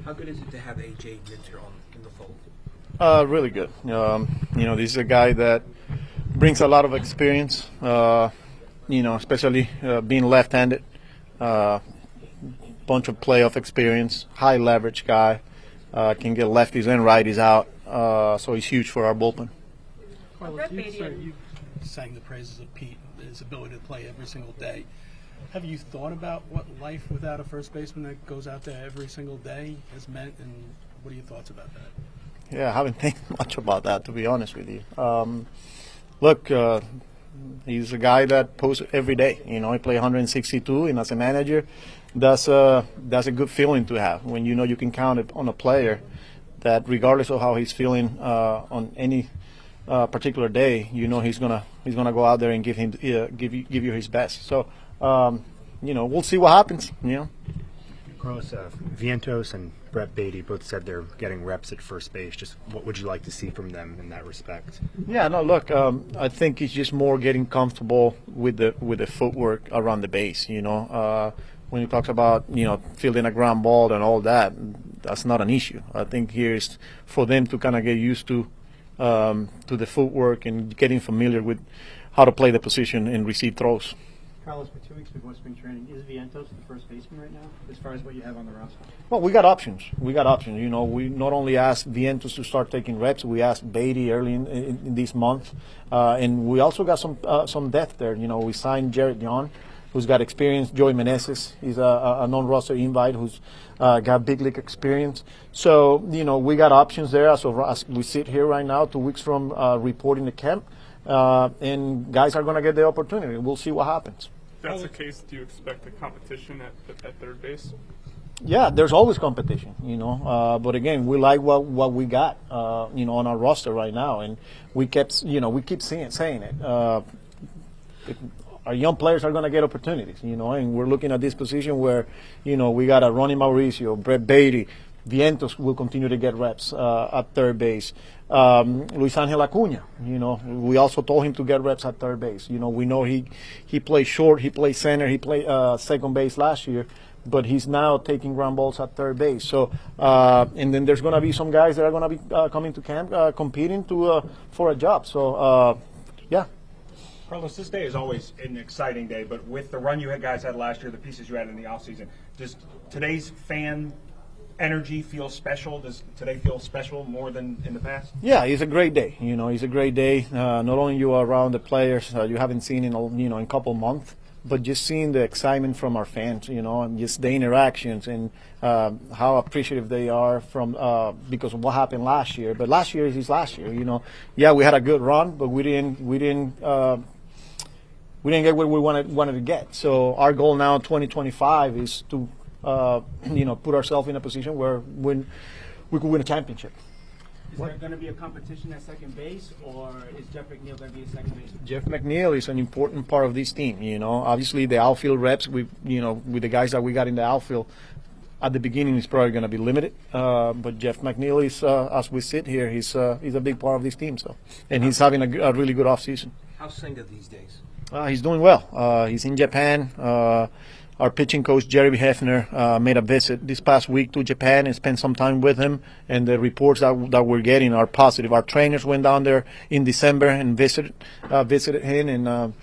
How good is it to have A.J. Minter in the fold? Really good. This is a guy that brings a lot of experience, especially being left-handed. Bunch of playoff experience, high leverage guy, can get lefties and righties out, so he's huge for our bullpen. Carlos, you sang the praises of Pete, his ability to play every single day. Have you thought about what life without a first baseman that goes out there every single day has meant, and what are your thoughts about that? Yeah, I haven't think much about that, to be honest with you. Look, he's a guy that posts every day. He plays 162, and as a manager, that's a good feeling to have when you know you can count on a player that, regardless of how he's feeling on any particular day, he's gonna go out there and give you his best. So we'll see what happens. Carlos, Vientos and Brett Beatty both said they're getting reps at first base. Just what would you like to see from them in that respect? Yeah, no, look, I think it's just more getting comfortable with the footwork around the base. When he talks about fielding a ground ball and all that, that's not an issue. I think here is for them to kind of get used to the footwork and getting familiar with how to play the position and receive throws. Carlos, for 2 weeks before spring training, is Vientos the first baseman right now, as far as what you have on the roster? Well, we got options. We not only asked Vientos to start taking reps, we asked Beatty early in this month, and we also got some depth there. We signed Jared Young, who's got experience. Joey Meneses, he's a non-roster invite who's got big league experience. So, we got options there as we sit here right now, 2 weeks from reporting to camp, and guys are going to get the opportunity. We'll see what happens. If that's the case, do you expect a competition at third base? Yeah, there's always competition, but again, we like what we got, on our roster right now, and we keep saying it. Our young players are going to get opportunities, and we're looking at this position where, we got a Ronnie Mauricio, Brett Beatty, Vientos will continue to get reps at third base. Luis Angel Acuna, we also told him to get reps at third base. We know he plays short, he plays center, he played second base last year, but he's now taking ground balls at third base. So, and then there's going to be some guys that are going to be coming to camp competing for a job. So, yeah. Carlos, this day is always an exciting day, but with the run you guys had last year, the pieces you had in the offseason, does today's fan energy feel special? Does today feel special more than in the past? Yeah, it's a great day. It's a great day. Not only you are around the players you haven't seen in a couple months, but just seeing the excitement from our fans, and just the interactions and how appreciative they are from because of what happened last year. But last year is last year. Yeah, we had a good run, but we didn't get what we wanted to get. So our goal now, 2025, is to put ourselves in a position where we could win a championship. Is there going to be a competition at second base, or is Jeff McNeil going to be a second baseman? Jeff McNeil is an important part of this team. Obviously the outfield reps with the guys that we got in the outfield at the beginning is probably going to be limited. But Jeff McNeil is, as we sit here, he's a big part of this team. So, and he's having a really good offseason. How's Senga these days? He's doing well. He's in Japan. Our pitching coach, Jerry Hefner, made a visit this past week to Japan and spent some time with him, and the reports that we're getting are positive. Our trainers went down there in December and visited him, and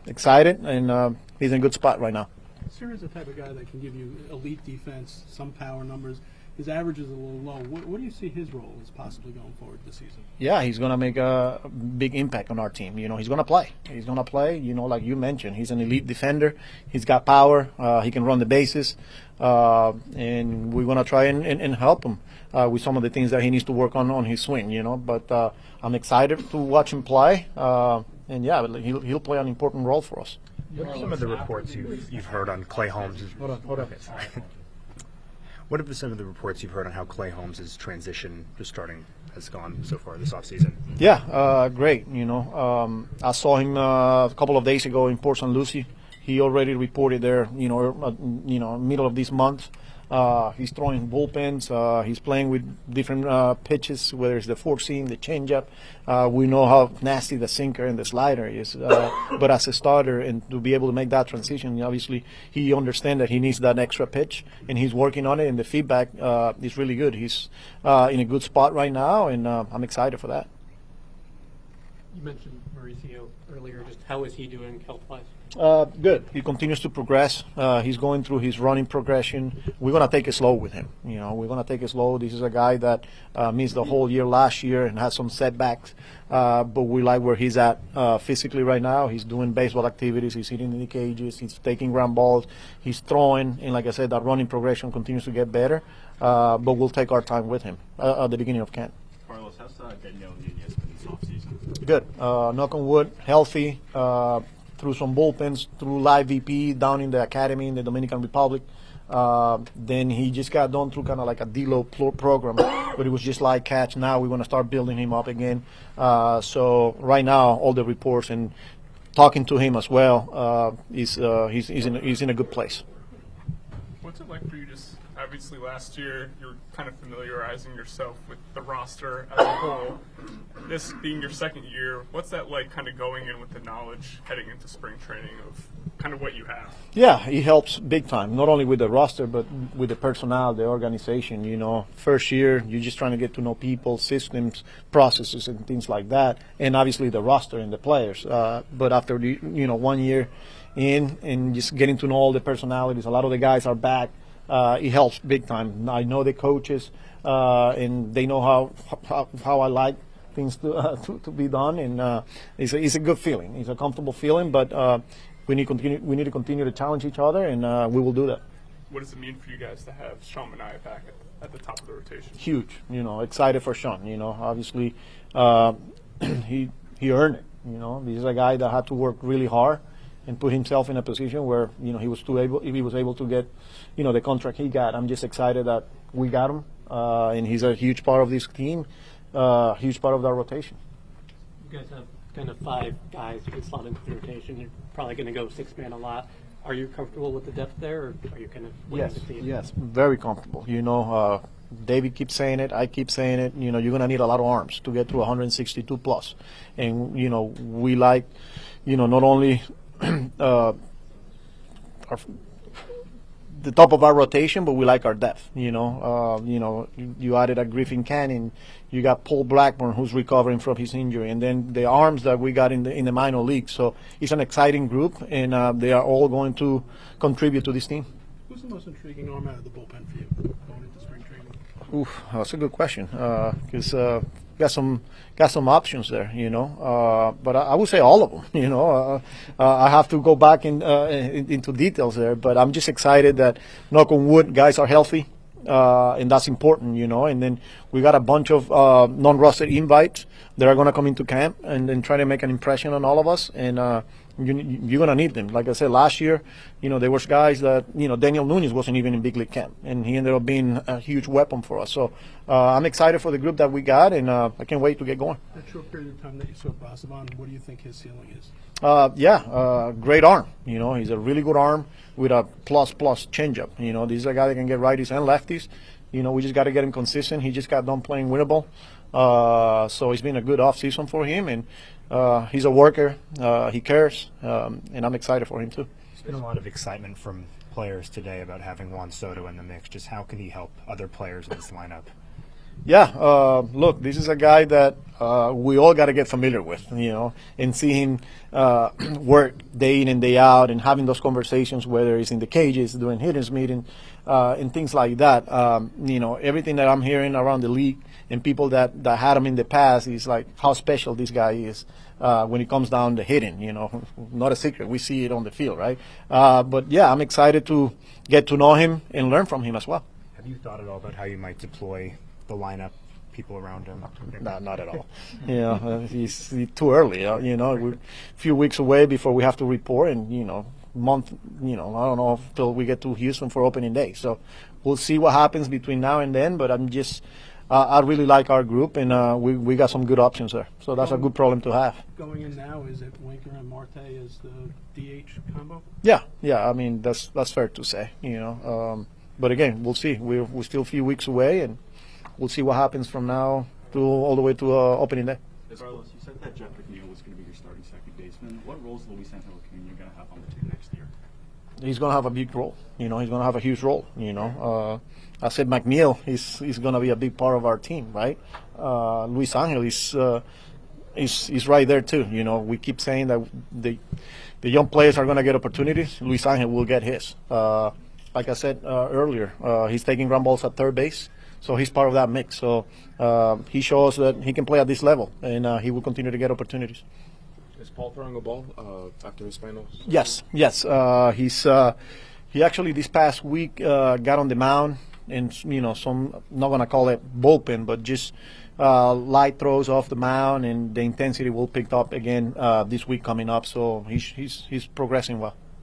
excited, and he's in a good spot right now. Sir is the type of guy that can give you elite defense, some power numbers. His average is a little low. What do you see his role as possibly going forward this season? Yeah, he's going to make a big impact on our team. He's going to play. He's going to play. Like you mentioned, he's an elite defender. He's got power. He can run the bases. And we're going to try and help him with some of the things that he needs to work on his swing, But I'm excited to watch him play. And, yeah, he'll play an important role for us. What are some of the reports you've heard on Clay Holmes? Hold on. What have some of the reports you've heard on how Clay Holmes' transition to starting has gone so far this offseason? Yeah, great. I saw him a couple of days ago in Port St. Lucie. He already reported there, middle of this month. He's throwing bullpens. He's playing with different pitches, whether it's the four seam, the changeup. We know how nasty the sinker and the slider is. But as a starter, and to be able to make that transition, obviously he understands that he needs that extra pitch, and he's working on it. And the feedback is really good. He's in a good spot right now, and I'm excited for that. You mentioned Mauricio earlier. Just how is he doing health-wise? Good. He continues to progress. He's going through his running progression. We're going to take it slow with him. We're going to take it slow. This is a guy that missed the whole year last year and had some setbacks. But we like where he's at physically right now. He's doing baseball activities. He's hitting in the cages. He's taking ground balls. He's throwing. And like I said, that running progression continues to get better. But we'll take our time with him at the beginning of camp. Carlos, how's Daniel Nunez been this offseason? Good. Knock on wood, healthy. Through some bullpens, through live VP down in the academy in the Dominican Republic. Then he just got done through kind of like a D-Lo program, but it was just like catch. Now we're going to start building him up again. So right now, all the reports and talking to him as well, he's in a good place. What's it like for you? Just obviously last year you were kind of familiarizing yourself with the roster as a whole. This being your second year, what's that like kind of going in with the knowledge heading into spring training of kind of what you have? Yeah, he helps big time, not only with the roster, but with the personnel, the organization. First year, you're just trying to get to know people, systems, processes, and things like that, and obviously the roster and the players. But after, 1 year in and just getting to know all the personalities, a lot of the guys are back. It helps big time. I know the coaches, and they know how I like things to be done, and it's a good feeling. It's a comfortable feeling, but we need to continue to challenge each other, and we will do that. What does it mean for you guys to have Sean Manaea back at the top of the rotation? Huge. Excited for Sean. Obviously, he earned it. This is a guy that had to work really hard and put himself in a position where he was able to get the contract he got. I'm just excited that we got him, and he's a huge part of this team, huge part of that rotation. You guys have kind of 5 guys who can slot into the rotation. You're probably going to go 6-man a lot. Are you comfortable with the depth there, or are you kind of waiting to see it? Yes, very comfortable. David keeps saying it. I keep saying it. You're going to need a lot of arms to get to 162 plus, and we like, not only the top of our rotation, but we like our depth. You added a Griffin Canning, you got Paul Blackburn, who's recovering from his injury, and then the arms that we got in the minor league. So it's an exciting group, and they are all going to contribute to this team. Who's the most intriguing arm out of the bullpen for you going into spring training? Oof, that's a good question, because got some options there, but I would say all of them. I have to go back into details there, but I'm just excited that, knock on wood, guys are healthy, and that's important, And then we got a bunch of non-rostered invites that are going to come into camp and then try to make an impression on all of us, and you're going to need them. Like I said, last year, there was guys that, Daniel Nunez wasn't even in big league camp, and he ended up being a huge weapon for us. So I'm excited for the group that we got, and I can't wait to get going. That short period of time that you saw Basavan, what do you think his ceiling is? Great arm. He's a really good arm with a plus changeup. This is a guy that can get righties and lefties. We just got to get him consistent. He just got done playing winnable. So it's been a good off season for him, and he's a worker. He cares, and I'm excited for him too. There's been a lot of excitement from players today about having Juan Soto in the mix. Just how can he help other players in this lineup? Yeah, look, this is a guy that we all got to get familiar with, and see him work day in and day out, and having those conversations, whether it's in the cages, doing hitters meeting, and things like that. Everything that I'm hearing around the league and people that had him in the past is like how special this guy is when it comes down to hitting. Not a secret. We see it on the field, right? But yeah, I'm excited to get to know him and learn from him as well. Have you thought at all about how you might deploy the lineup, people around him? No, not at all. He's too early. We're a few weeks away before we have to report, and month. I don't know till we get to Houston for opening day. So we'll see what happens between now and then. But I'm just, I really like our group, and we got some good options there. So that's a good problem to have. Going in now, is it Winker and Marte as the DH combo? Yeah. I mean that's fair to say. But again, we'll see. We're still a few weeks away, and we'll see what happens from now to all the way to opening day. Carlos, you said that Jeff McNeil was going to be your starting second baseman. What roles is Luis Angel Acuna going to have on the team next year? He's going to have a big role. He's going to have a huge role. I said McNeil is going to be a big part of our team, right? Luis Angel is right there too. We keep saying that the young players are going to get opportunities. Luis Angel will get his. Like I said earlier, he's taking ground balls at third base, so he's part of that mix. So he shows that he can play at this level, and he will continue to get opportunities. Is Paul throwing a ball after his finals? Yes. He actually this past week got on the mound, and some, not gonna call it bullpen, but just light throws off the mound, and the intensity will pick up again this week coming up. So he's progressing well.